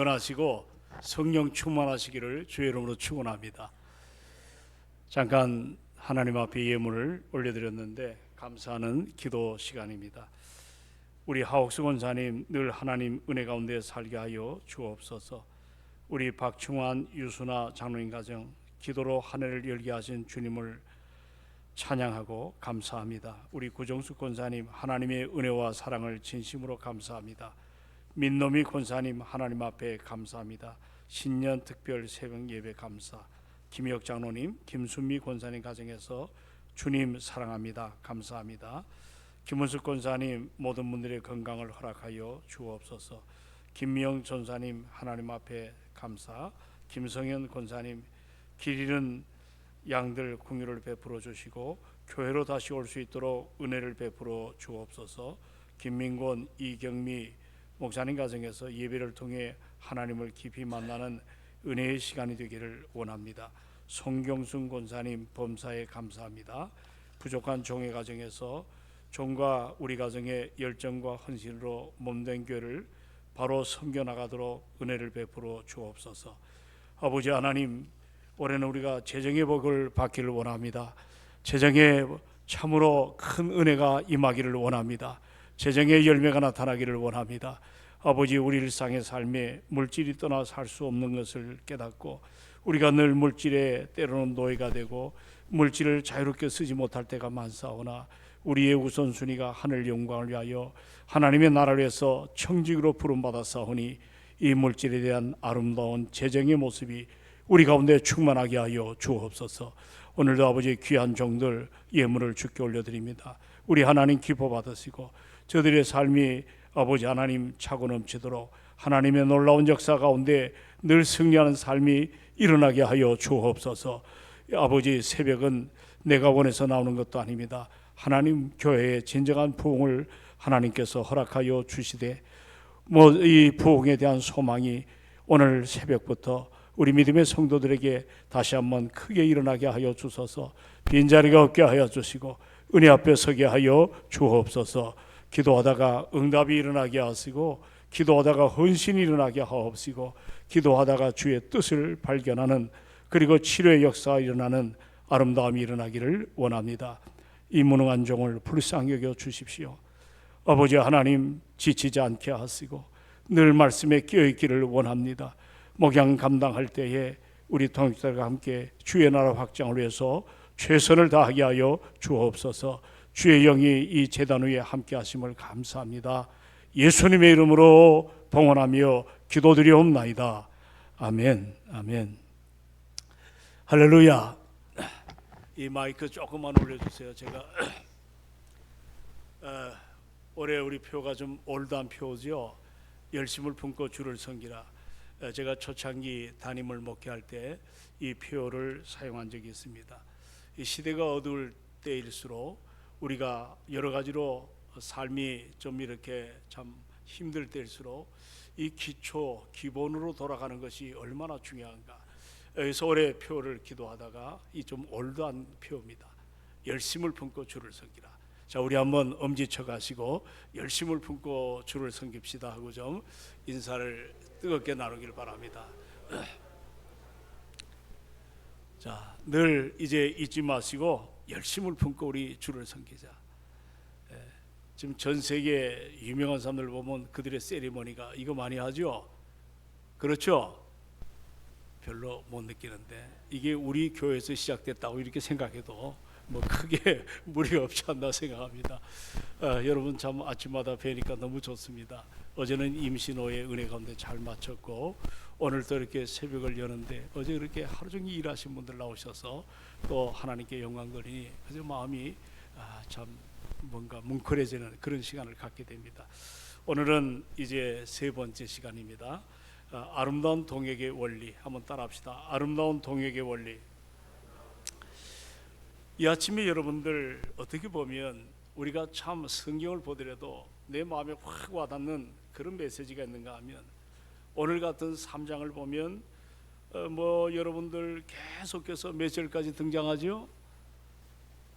강건하시고 성령 충만하시기를 주의 이름으로 축원합니다. 잠깐 하나님 앞에 예물을 올려드렸는데 감사하는 기도 시간입니다. 우리 하옥수 권사님 늘 하나님 은혜 가운데 살게 하여 주옵소서. 우리 박충환 유수나 장로님 가정 기도로 한 해를 열게 하신 주님을 찬양하고 감사합니다. 우리 구정숙 권사님 하나님의 은혜와 사랑을 진심으로 감사합니다. 민노미 권사님 하나님 앞에 감사합니다. 신년 특별 새벽 예배 감사. 김혁 장로님, 김순미 권사님 가정에서 주님 사랑합니다. 감사합니다. 김은숙 권사님 모든 분들의 건강을 허락하여 주옵소서. 김미영 전사님 하나님 앞에 감사. 김성현 권사님 길 잃은 양들 긍휼을 베풀어 주시고 교회로 다시 올 수 있도록 은혜를 베풀어 주옵소서. 김민권, 이경미 목사님 가정에서 예배를 통해 하나님을 깊이 만나는 은혜의 시간이 되기를 원합니다. 송경순 권사님 범사에 감사합니다. 부족한 종의 가정에서 종과 우리 가정의 열정과 헌신으로 몸된 교회를 바로 섬겨나가도록 은혜를 베풀어 주옵소서. 아버지 하나님, 올해는 우리가 재정의 복을 받기를 원합니다. 재정에 참으로 큰 은혜가 임하기를 원합니다. 재정의 열매가 나타나기를 원합니다. 아버지, 우리 일상의 삶에 물질이 떠나 살 수 없는 것을 깨닫고 우리가 늘 물질에 때로는 노예가 되고 물질을 자유롭게 쓰지 못할 때가 많사오나 우리의 우선순위가 하늘 영광을 위하여 하나님의 나라를 위해서 청직으로 부름받았사오니 이 물질에 대한 아름다운 재정의 모습이 우리 가운데 충만하게 하여 주옵소서. 오늘도 아버지 귀한 종들 예물을 주께 올려드립니다. 우리 하나님 기뻐 받으시고 저들의 삶이 아버지 하나님 차고 넘치도록 하나님의 놀라운 역사 가운데 늘 승리하는 삶이 일어나게 하여 주옵소서. 아버지, 새벽은 내가 원해서 나오는 것도 아닙니다. 하나님 교회의 진정한 부흥을 하나님께서 허락하여 주시되 이 부흥에 대한 소망이 오늘 새벽부터 우리 믿음의 성도들에게 다시 한번 크게 일어나게 하여 주소서. 빈자리가 없게 하여 주시고 은혜 앞에 서게 하여 주옵소서. 기도하다가 응답이 일어나게 하시고 기도하다가 헌신이 일어나게 하옵시고 기도하다가 주의 뜻을 발견하는 그리고 치료의 역사가 일어나는 아름다움이 일어나기를 원합니다. 이 무능한 종을 불쌍히 여겨 주십시오. 아버지 하나님, 지치지 않게 하시고 늘 말씀에 끼어있기를 원합니다. 목양 감당할 때에 우리 통역자들과 함께 주의 나라 확장을 위해서 최선을 다하게 하여 주옵소서. 주의 영이 이 제단 위에 함께 하심을 감사합니다. 예수님의 이름으로 봉헌하며 기도드리옵나이다. 아멘. 아멘. 할렐루야. 이 마이크 조금만 올려주세요. 제가 올해 우리 표가 좀 올드한 표죠. 열심을 품고 주를 섬기라. 제가 초창기 담임을 목회할 때 이 표를 사용한 적이 있습니다. 이 시대가 어두울 때일수록 우리가 여러 가지로 삶이 좀 이렇게 참 힘들 때일수록 이 기본으로 돌아가는 것이 얼마나 중요한가. 여기서 올해 표를 기도하다가 이 좀 올드한 표입니다. 열심을 품고 주를 섬기라. 자, 우리 한번 엄지쳐 가시고 열심을 품고 주를 섬깁시다 하고 좀 인사를 뜨겁게 나누길 바랍니다. 자, 늘 이제 잊지 마시고 열심을 품고 우리 주를 섬기자. 지금 전 세계 유명한 사람들 보면 그들의 세리머니가 이거 많이 하죠. 그렇죠? 별로 못 느끼는데 이게 우리 교회에서 시작됐다고 이렇게 생각해도 뭐 크게 무리가 없지 않나 생각합니다. 여러분 참 아침마다 뵈니까 너무 좋습니다. 어제는 임신호의 은혜 가운데 잘 마쳤고 오늘도 이렇게 새벽을 여는데 어제 그렇게 하루 종일 일하신 분들 나오셔서 또 하나님께 영광 돌리니 그저 마음이 참 뭔가 뭉클해지는 그런 시간을 갖게 됩니다. 오늘은 이제 세 번째 시간입니다. 아름다운 동역의 원리 한번 따라합시다. 아름다운 동역의 원리. 이 아침에 여러분들 어떻게 보면 우리가 참 성경을 보더라도 내 마음에 확 와닿는 그런 메시지가 있는가 하면 오늘 같은 3장을 보면 뭐 여러분들 계속해서 몇 절까지 등장하죠?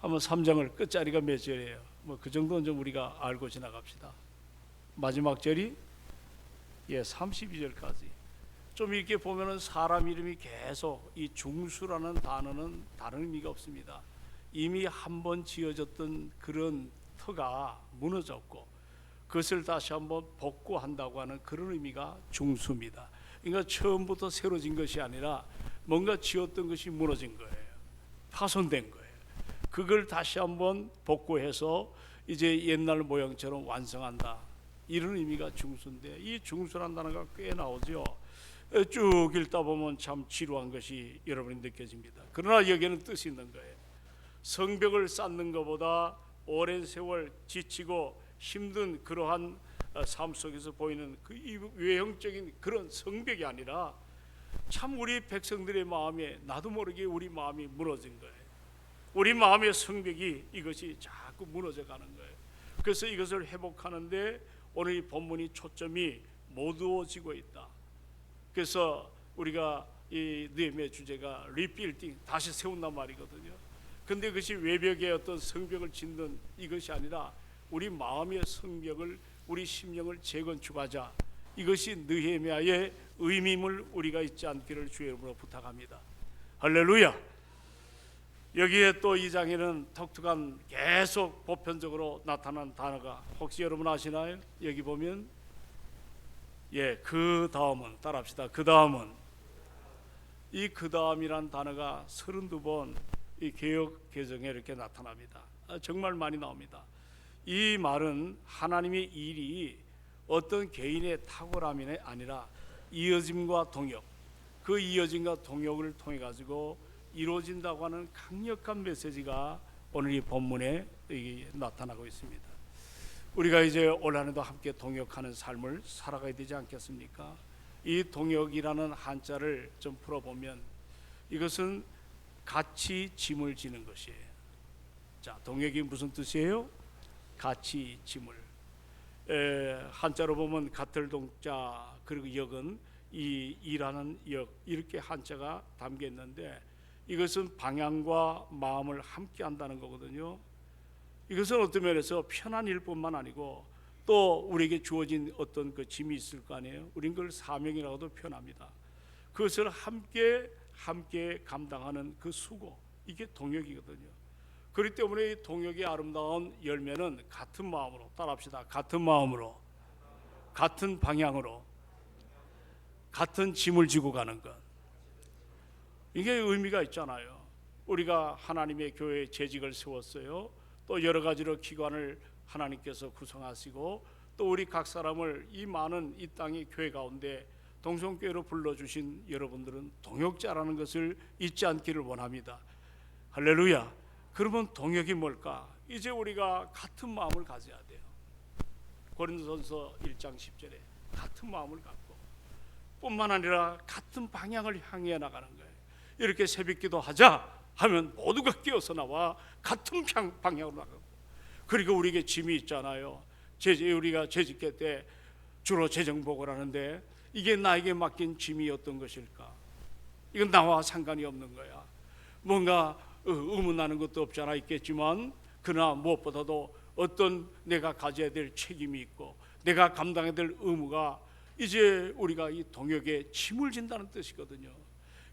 한번 3장을 끝자리가 몇 절이에요? 뭐 그 정도는 좀 우리가 알고 지나갑시다. 마지막 절이 32절까지. 좀 이렇게 보면은 사람 이름이 계속 이 중수라는 단어는 다른 의미가 없습니다. 이미 한번 지어졌던 그런 터가 무너졌고 그것을 다시 한번 복구한다고 하는 그런 의미가 중수입니다. 그러니까 처음부터 새로 진 것이 아니라 뭔가 지었던 것이 무너진 거예요. 파손된 거예요. 그걸 다시 한번 복구해서 이제 옛날 모양처럼 완성한다. 이런 의미가 중수인데 이 중수란 단어가 꽤 나오죠. 쭉 읽다 보면 참 지루한 것이 여러분이 느껴집니다. 그러나 여기에는 뜻이 있는 거예요. 성벽을 쌓는 것보다 오랜 세월 지치고 힘든 그러한 삶 속에서 보이는 그 외형적인 그런 성벽이 아니라 참 우리 백성들의 마음에 나도 모르게 우리 마음이 무너진 거예요. 우리 마음의 성벽이 이것이 자꾸 무너져 가는 거예요. 그래서 이것을 회복하는데 오늘 이 본문이 초점이 모두어지고 있다. 그래서 우리가 이 느헤미야 주제가 리빌딩, 다시 세운단 말이거든요. 근데 그것이 외벽의 어떤 성벽을 짓는 이것이 아니라 우리 마음의 성벽을, 우리 심령을 재건축하자. 이것이 느헤미야의 의미임을 우리가 잊지 않기를 주의 이름으로 부탁합니다. 할렐루야. 여기에 또 이 장에는 독특한 계속 보편적으로 나타난 단어가 혹시 여러분 아시나요? 여기 보면 그 다음은 따라합시다. 그 다음은 이 그 다음이란 단어가 32번 이 개역 개정에 이렇게 나타납니다. 정말 많이 나옵니다. 이 말은 하나님의 일이 어떤 개인의 탁월함이 아니라 이어짐과 동역, 그 이어짐과 동역을 통해 가지고 이루어진다고 하는 강력한 메시지가 오늘 이 본문에 나타나고 있습니다. 우리가 이제 올 한해도 함께 동역하는 삶을 살아가야 되지 않겠습니까? 이 동역이라는 한자를 좀 풀어보면 이것은 같이 짐을 지는 것이에요. 자, 동역이 무슨 뜻이에요? 같이 짐을. 한자로 보면 같을 동자 그리고 역은 이 일하는 역 이렇게 한자가 담겨 있는데 이것은 방향과 마음을 함께 한다는 거거든요. 이것은 어떤 면에서 편한 일뿐만 아니고 또 우리에게 주어진 어떤 그 짐이 있을 거 아니에요. 우린 그걸 사명이라고도 표현합니다. 그것을 함께 감당하는 그 수고, 이게 동역이거든요. 그렇기 때문에 이 동역의 아름다운 열매는 같은 마음으로, 따라합시다. 같은 마음으로, 같은 방향으로, 같은 짐을 지고 가는 것, 이게 의미가 있잖아요. 우리가 하나님의 교회에 재직을 세웠어요. 또 여러 가지로 기관을 하나님께서 구성하시고 또 우리 각 사람을 이 많은 이 땅의 교회 가운데 동성교회로 불러주신 여러분들은 동역자라는 것을 잊지 않기를 원합니다. 할렐루야. 그러면 동역이 뭘까? 이제 우리가 같은 마음을 가져야 돼요. 고린도전서 1장 10절에 같은 마음을 갖고 뿐만 아니라 같은 방향을 향해 나가는 거예요. 이렇게 새벽기도 하자 하면 모두가 끼어서 나와 같은 방향으로 나가고, 그리고 우리에게 짐이 있잖아요. 우리가 재직회 때 주로 재정복을 하는데 이게 나에게 맡긴 짐이 어떤 것일까? 이건 나와 상관이 없는 거야. 뭔가 의문나는 것도 없잖아 있겠지만 그러나 무엇보다도 어떤 내가 가져야 될 책임이 있고 내가 감당해야 될 의무가 이제 우리가 이 동역에 짐을 진다는 뜻이거든요.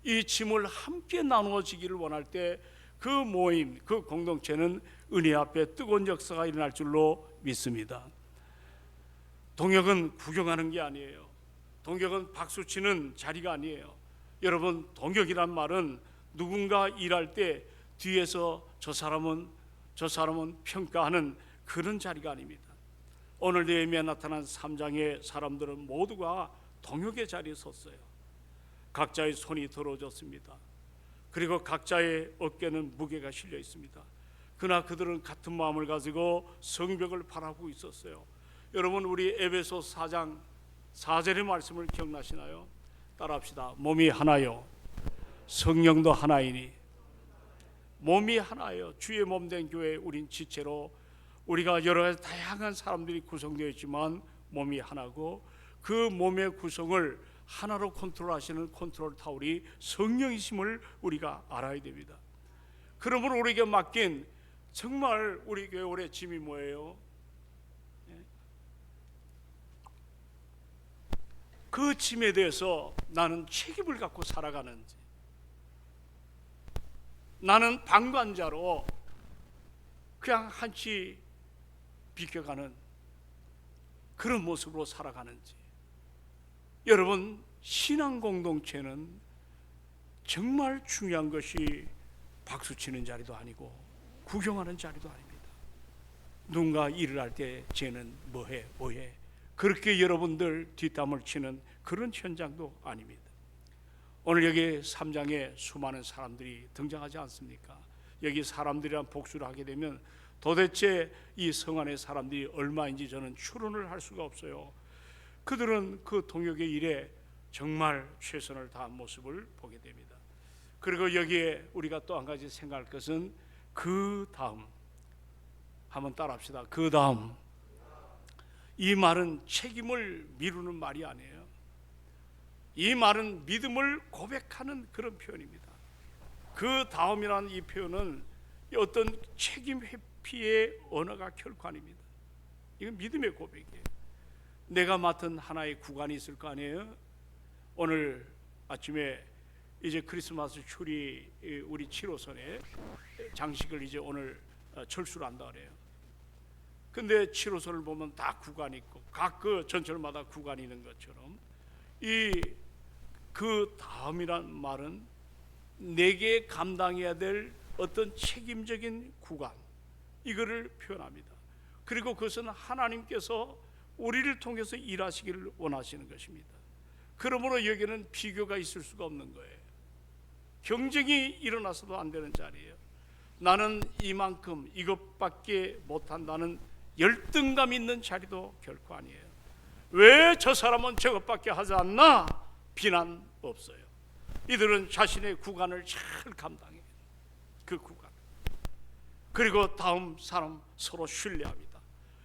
이 짐을 함께 나누어지기를 원할 때 그 모임, 그 공동체는 은혜 앞에 뜨거운 역사가 일어날 줄로 믿습니다. 동역은 구경하는 게 아니에요. 동역은 박수치는 자리가 아니에요. 여러분, 동역이란 말은 누군가 일할 때 뒤에서 저 사람은 평가하는 그런 자리가 아닙니다. 오늘 느헤미야에 나타난 3장의 사람들은 모두가 동역의 자리에 섰어요. 각자의 손이 더러워졌습니다. 그리고 각자의 어깨는 무게가 실려 있습니다. 그러나 그들은 같은 마음을 가지고 성벽을 바라보고 있었어요. 여러분, 우리 에베소 4장 4절의 말씀을 기억나시나요? 따라합시다. 몸이 하나요 성령도 하나이니. 몸이 하나예요. 주의 몸된 교회, 우린 지체로 우리가 여러 가지 다양한 사람들이 구성되어 있지만 몸이 하나고 그 몸의 구성을 하나로 컨트롤하시는 컨트롤 타월이 성령이심을 우리가 알아야 됩니다. 그러므로 우리에게 맡긴 정말 우리 교회 올해 짐이 뭐예요? 그 짐에 대해서 나는 책임을 갖고 살아가는지, 나는 방관자로 그냥 한치 비켜가는 그런 모습으로 살아가는지. 여러분, 신앙 공동체는 정말 중요한 것이 박수치는 자리도 아니고 구경하는 자리도 아닙니다. 누군가 일을 할 때 쟤는 뭐해 그렇게 여러분들 뒷담을 치는 그런 현장도 아닙니다. 오늘 여기 3장에 수많은 사람들이 등장하지 않습니까? 여기 사람들이란 복수를 하게 되면 도대체 이 성 안의 사람들이 얼마인지 저는 추론을 할 수가 없어요. 그들은 그 동역의 일에 정말 최선을 다한 모습을 보게 됩니다. 그리고 여기에 우리가 또 한 가지 생각할 것은 그 다음, 한번 따라합시다. 그 다음. 이 말은 책임을 미루는 말이 아니에요. 이 말은 믿음을 고백하는 그런 표현입니다. 그 다음이라는 이 표현은 어떤 책임 회피의 언어가 결코 아닙니다. 이건 믿음의 고백이에요. 내가 맡은 하나의 구간이 있을 거 아니에요. 오늘 아침에 이제 크리스마스 추리 우리 7호선에 장식을 이제 오늘 철수를 한다 그래요. 근데 7호선을 보면 다 구간이 있고 각 그 전철마다 구간이 있는 것처럼 이 그 다음이란 말은 내게 감당해야 될 어떤 책임적인 구간, 이거를 표현합니다. 그리고 그것은 하나님께서 우리를 통해서 일하시기를 원하시는 것입니다. 그러므로 여기는 비교가 있을 수가 없는 거예요. 경쟁이 일어나서도 안 되는 자리예요. 나는 이만큼 이것밖에 못한다는 열등감 있는 자리도 결코 아니에요. 왜 저 사람은 저것밖에 하지 않나? 비난 없어요. 이들은 자신의 구간을 잘 감당해요. 그 구간. 그리고 다음 사람 서로 신뢰합니다.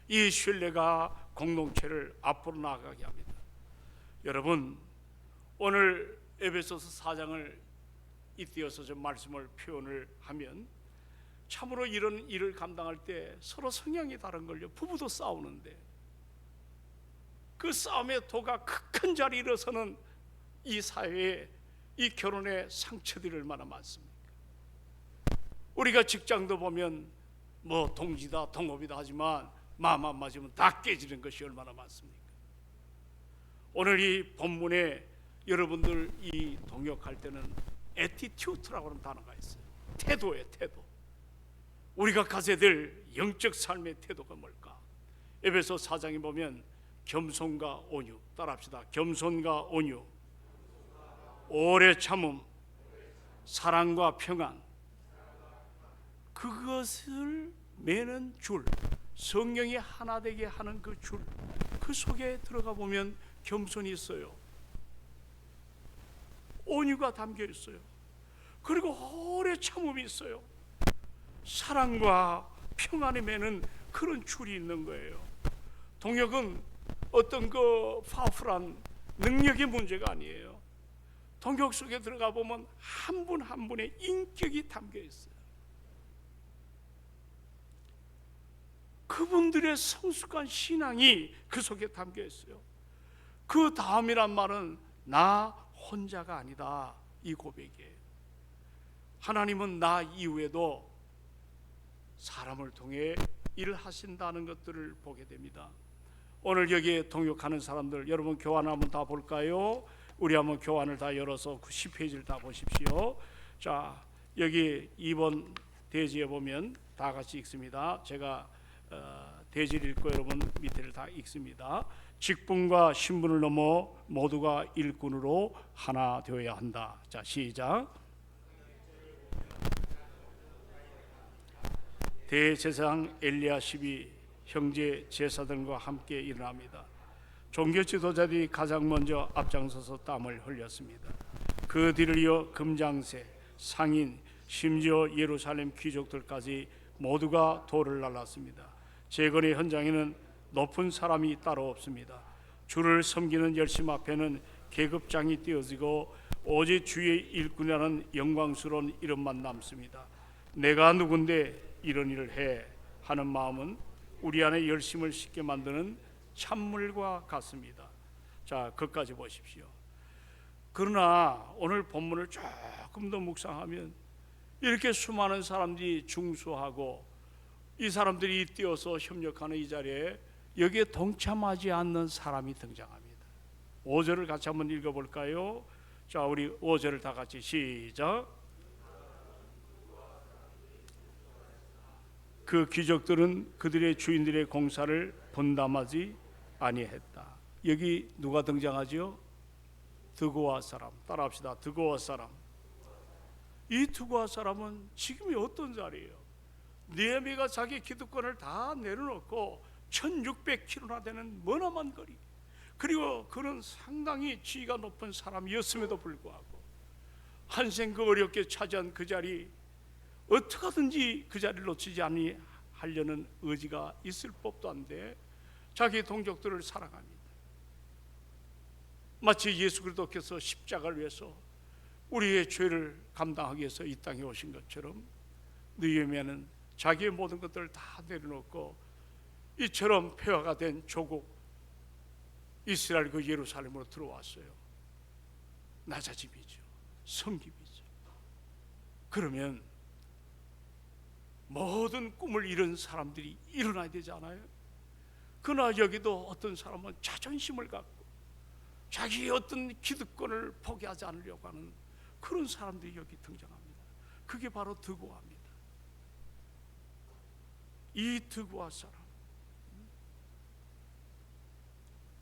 이 신뢰가 공동체를 앞으로 나아가게 합니다. 여러분, 오늘 에베소서 4장을 잇대어서 좀 말씀을 표현을 하면 참으로 이런 일을 감당할 때 서로 성향이 다른 걸요. 부부도 싸우는데 그 싸움의 도가 큰 자리에 일어서는 이 사회에 이 결혼의 상처들이 얼마나 많습니까? 우리가 직장도 보면 뭐 동지다 동업이다 하지만 마음 안 맞으면 다 깨지는 것이 얼마나 많습니까? 오늘 이 본문에 여러분들 이 동역할 때는 에티튜드라고 하는 단어가 있어요. 태도예요, 태도. 우리가 가져야 될 영적 삶의 태도가 뭘까? 에베소 4장에 보면 겸손과 온유, 따라합시다. 겸손과 온유, 오래 참음, 사랑과 평안, 그것을 매는 줄, 성령이 하나 되게 하는 그 줄, 그 속에 들어가 보면 겸손이 있어요. 온유가 담겨 있어요. 그리고 오래 참음이 있어요. 사랑과 평안에 매는 그런 줄이 있는 거예요. 동역은 어떤 그 파워풀한 능력의 문제가 아니에요. 동역 속에 들어가 보면 한 분 한 분의 인격이 담겨 있어요. 그분들의 성숙한 신앙이 그 속에 담겨 있어요. 그 다음이란 말은 나 혼자가 아니다, 이 고백이에요. 하나님은 나 이후에도 사람을 통해 일을 하신다는 것들을 보게 됩니다. 오늘 여기에 동역하는 사람들, 여러분 교환 한번 다 볼까요? 우리 한번 교환을 다 열어서 그 10페이지를 다 보십시오. 자, 여기 2번 대지에 보면 다 같이 읽습니다. 제가 대지를 읽고 여러분 밑에를 다 읽습니다. 직분과 신분을 넘어 모두가 일꾼으로 하나 되어야 한다. 자, 시작. 대제사장 엘리야십이 형제 제사들과 함께 일어납니다. 종교 지도자들이 가장 먼저 앞장서서 땀을 흘렸습니다. 그 뒤를 이어 금장세, 상인, 심지어 예루살렘 귀족들까지 모두가 돌을 날랐습니다. 재건의 현장에는 높은 사람이 따로 없습니다. 주를 섬기는 열심 앞에는 계급장이 띄어지고 오직 주의 일꾼이라는 영광스러운 이름만 남습니다. 내가 누군데 이런 일을 해 하는 마음은 우리 안에 열심을 싣게 만드는 찬물과 같습니다. 자, 그까지 보십시오. 그러나 오늘 본문을 조금 더 묵상하면 이렇게 수많은 사람들이 중수하고 이 사람들이 뛰어서 협력하는 이 자리에 여기에 동참하지 않는 사람이 등장합니다. 5절을 같이 한번 읽어볼까요? 자, 우리 5절을 다 같이 시작. 그 귀족들은 그들의 주인들의 공사를 분담하지 아니했다. 여기 누가 등장하죠? 드고아 사람. 따라합시다. 드고아 사람. 이 드고아 사람은 지금이 어떤 자리예요? 느헤미야가 자기 기득권을 다 내려놓고 1600km나 되는 머나먼 거리, 그리고 그는 상당히 지위가 높은 사람이었음에도 불구하고 한생 그 어렵게 차지한 그 자리, 어떻게든지 그 자리를 놓치지 아니하려는 의지가 있을 법도 한데 자기 동족들을 사랑합니다. 마치 예수 그리스도께서 십자가를 위해서 우리의 죄를 감당하기 위해서 이 땅에 오신 것처럼 느헤미야는 자기의 모든 것들을 다 내려놓고 이처럼 폐허가 된 조국 이스라엘 그 예루살렘으로 들어왔어요. 낮아짐이죠. 섬김이죠. 그러면 모든 꿈을 이룬 사람들이 일어나야 되지 않아요? 그러나 여기도 어떤 사람은 자존심을 갖고 자기의 어떤 기득권을 포기하지 않으려고 하는 그런 사람들이 여기 등장합니다. 그게 바로 드고아입니다. 이 드고아 사람,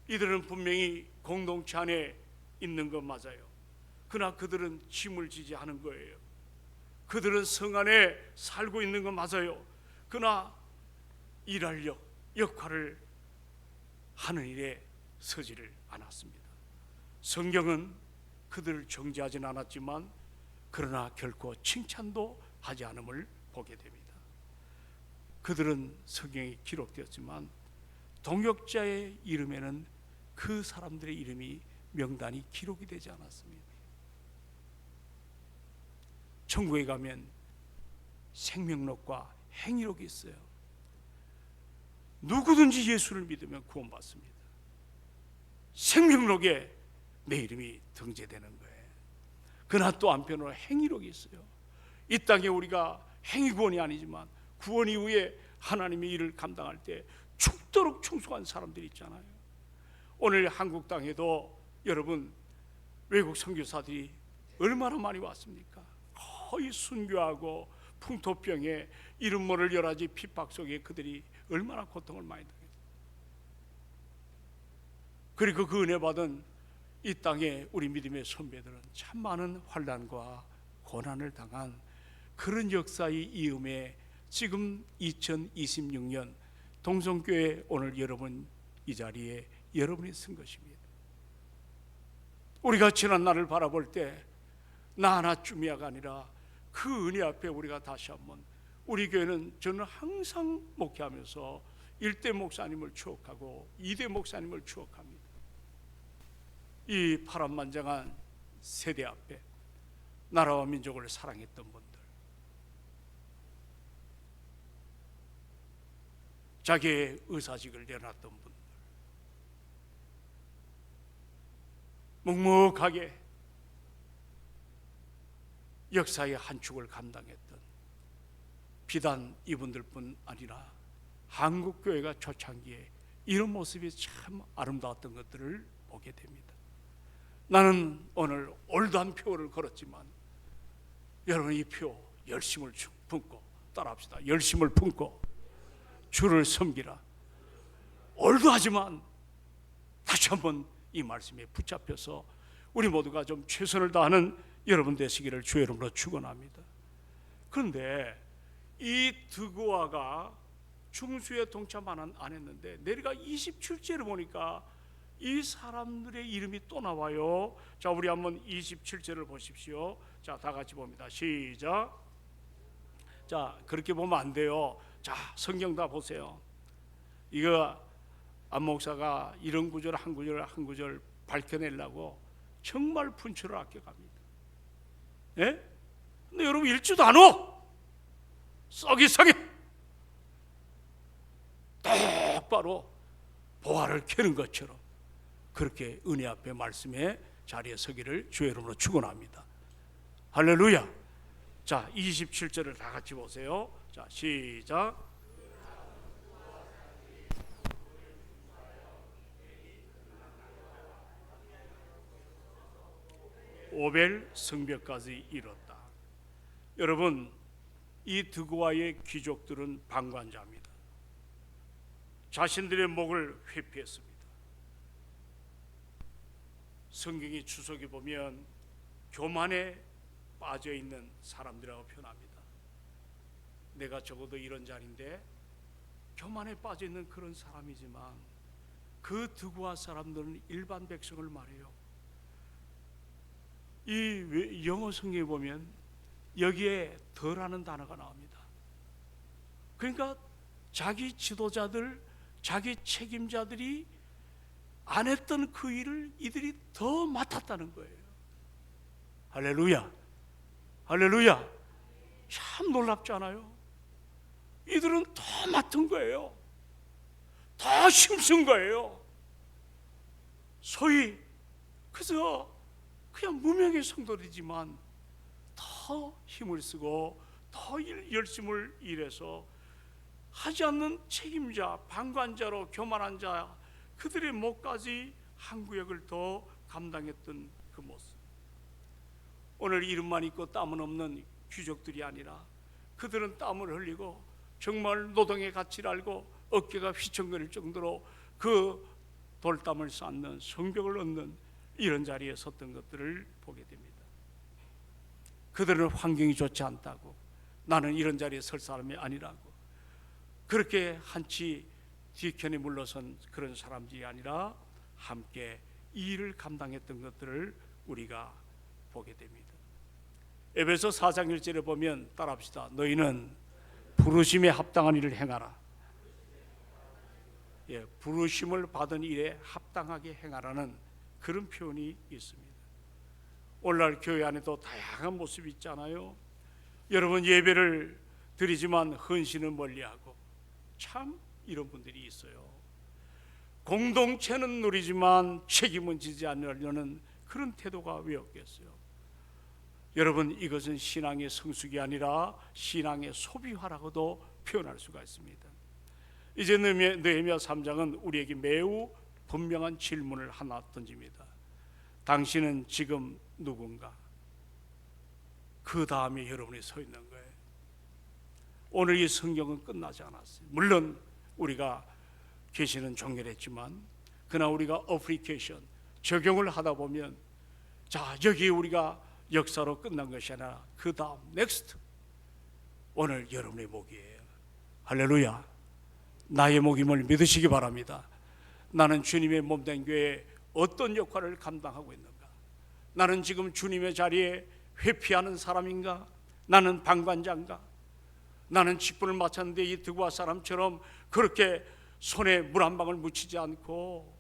이들은 분명히 공동체 안에 있는 건 맞아요. 그러나 그들은 짐을 지지 않은 거예요. 그들은 성 안에 살고 있는 건 맞아요. 그러나 일할 역할을 하는 일에 서지를 않았습니다. 성경은 그들을 정죄하지는 않았지만 그러나 결코 칭찬도 하지 않음을 보게 됩니다. 그들은 성경에 기록되었지만 동역자의 이름에는 그 사람들의 이름이 명단이 기록이 되지 않았습니다. 천국에 가면 생명록과 행위록이 있어요. 누구든지 예수를 믿으면 구원받습니다. 생명록에 내 이름이 등재되는 거예요. 그러나 또 한편으로 행위록이 있어요. 이 땅에 우리가 행위 구원이 아니지만 구원 이후에 하나님의 일을 감당할 때 죽도록 충성한 사람들이 있잖아요. 오늘 한국 땅에도 여러분 외국 선교사들이 얼마나 많이 왔습니까? 거의 순교하고 풍토병에 이름 모를 여러 가지 핍박 속에 그들이 얼마나 고통을 많이 당했어요. 그리고 그 은혜 받은 이 땅에 우리 믿음의 선배들은 참 많은 환난과 고난을 당한 그런 역사의 이음에 지금 2026년 동성교회 오늘 여러분 이 자리에 여러분이 쓴 것입니다. 우리가 지난 날을 바라볼 때 나 하나쯤이야가 아니라 그 은혜 앞에 우리가 다시 한번, 우리 교회는 저는 항상 목회하면서 1대 목사님을 추억하고 2대 목사님을 추억합니다. 이 파란만장한 세대 앞에 나라와 민족을 사랑했던 분들, 자기의 의사직을 내놨던 분들, 묵묵하게 역사의 한 축을 감당했던 비단 이분들뿐 아니라 한국교회가 초창기에 이런 모습이 참 아름다웠던 것들을 보게 됩니다. 나는 오늘 올드한 표를 걸었지만 여러분 이 표 열심을 품고 따라합시다. 열심을 품고 주를 섬기라. 올드하지만 다시 한번 이 말씀에 붙잡혀서 우리 모두가 좀 최선을 다하는 여러분 되시기를 주의 이름으로 축원합니다. 그런데 이 드고아가 중수에 동참 안 했는데 내가 27절을 보니까 이 사람들의 이름이 또 나와요. 자, 우리 한번 27절을 보십시오. 자, 다 같이 봅니다. 시작. 자, 그렇게 보면 안 돼요. 자, 성경 다 보세요. 이거 안 목사가 이런 구절 한 구절 밝혀내려고 정말 분초를 아껴갑니다. 예? 근데 여러분 읽지도 않아. 썩이 똑바로 보화를 캐는 것처럼 그렇게 은혜 앞에 말씀의 자리에 서기를 주의 이름으로 축원합니다. 할렐루야. 자, 27절을 다 같이 보세요. 자, 시작. 오벨 성벽까지 이뤘다. 여러분, 이 드고아의 귀족들은 방관자입니다. 자신들의 목을 회피했습니다. 성경의 주석에 보면 교만에 빠져 있는 사람들이라고 표현합니다. 내가 적어도 이런 자리인데 교만에 빠져 있는 그런 사람이지만 그 드고아 사람들은 일반 백성을 말해요. 이 영어 성경에 보면 여기에 더라는 단어가 나옵니다. 그러니까 자기 지도자들, 자기 책임자들이 안 했던 그 일을 이들이 더 맡았다는 거예요. 할렐루야. 할렐루야. 참 놀랍지 않아요? 이들은 더 맡은 거예요. 더 힘쓴 거예요. 소위 그래서 그냥 무명의 성도들이지만 더 힘을 쓰고 더 열심을 일해서 하지 않는 책임자, 방관자로 교만한 자, 그들의 목까지 한 구역을 더 감당했던 그 모습. 오늘 이름만 있고 땀은 없는 귀족들이 아니라 그들은 땀을 흘리고 정말 노동의 가치를 알고 어깨가 휘청거릴 정도로 그 돌담을 쌓는 성벽을 얻는 이런 자리에 섰던 것들을 보게 됩니다. 그들은 환경이 좋지 않다고, 나는 이런 자리에 설 사람이 아니라고, 그렇게 한치 뒤편에 물러선 그런 사람들이 아니라 함께 이 일을 감당했던 것들을 우리가 보게 됩니다. 에베소 4장 1절에 보면 따라합시다. 너희는 부르심에 합당한 일을 행하라. 예, 부르심을 받은 일에 합당하게 행하라는 그런 표현이 있습니다. 오늘날 교회 안에도 다양한 모습이 있잖아요. 여러분, 예배를 드리지만 헌신은 멀리하고, 참 이런 분들이 있어요. 공동체는 누리지만 책임은 지지 않으려는 그런 태도가 왜 없겠어요? 여러분, 이것은 신앙의 성숙이 아니라 신앙의 소비화라고도 표현할 수가 있습니다. 이제 느헤미야 3장은 우리에게 매우 분명한 질문을 하나 던집니다. 당신은 지금 누군가? 그 다음에 여러분이 서 있는 거예요. 오늘 이 성경은 끝나지 않았어요. 물론 우리가 계시는 종결했지만 그러나 우리가 어플리케이션, 적용을 하다 보면 자, 여기 우리가 역사로 끝난 것이 아니라 그 다음 넥스트, 오늘 여러분의 목이에요. 할렐루야. 나의 목임을 믿으시기 바랍니다. 나는 주님의 몸된 교회에 어떤 역할을 감당하고 있는가? 나는 지금 주님의 자리에 회피하는 사람인가? 나는 방관자인가? 나는 직분을 맡았는데 이 드고아 사람처럼 그렇게 손에 물 한 방울 묻히지 않고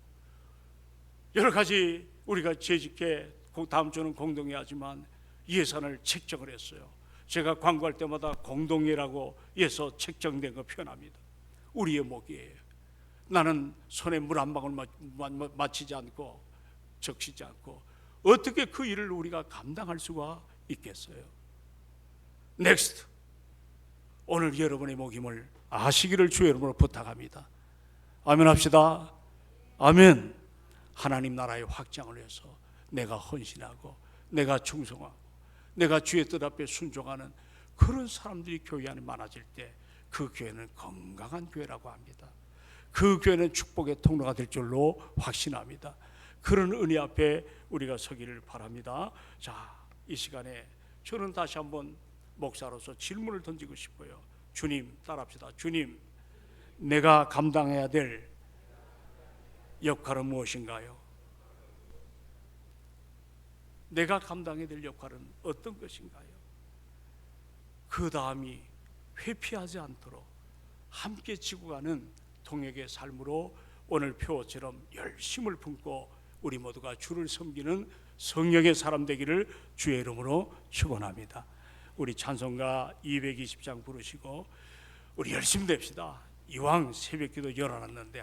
여러 가지 우리가 재직해 다음 주는 공동회 하지만 예산을 책정을 했어요. 제가 광고할 때마다 공동회라고 해서 책정된 거 표현합니다. 우리의 목이에요. 나는 손에 물 한 방울 맞히지 않고 적시지 않고 어떻게 그 일을 우리가 감당할 수가 있겠어요? 넥스트. 오늘 여러분의 목임을 아시기를 주의 이름으로 부탁합니다. 아멘 합시다. 아멘. 하나님 나라의 확장을 위해서 내가 헌신하고 내가 충성하고 내가 주의 뜻 앞에 순종하는 그런 사람들이 교회 안에 많아질 때 그 교회는 건강한 교회라고 합니다. 그 교회는 축복의 통로가 될 줄로 확신합니다. 그런 은혜 앞에 우리가 서기를 바랍니다. 자, 이 시간에 저는 다시 한번 목사로서 질문을 던지고 싶어요. 주님, 따라합시다. 주님, 내가 감당해야 될 역할은 무엇인가요? 내가 감당해야 될 역할은 어떤 것인가요? 그 다음이 회피하지 않도록 함께 지고 가는 동역의 삶으로 오늘 표어처럼 열심을 품고 우리 모두가 주를 섬기는 성령의 사람 되기를 주의 이름으로 축원합니다. 우리 찬송가 220장 부르시고 우리 열심히 됩시다. 이왕 새벽기도 열어놨는데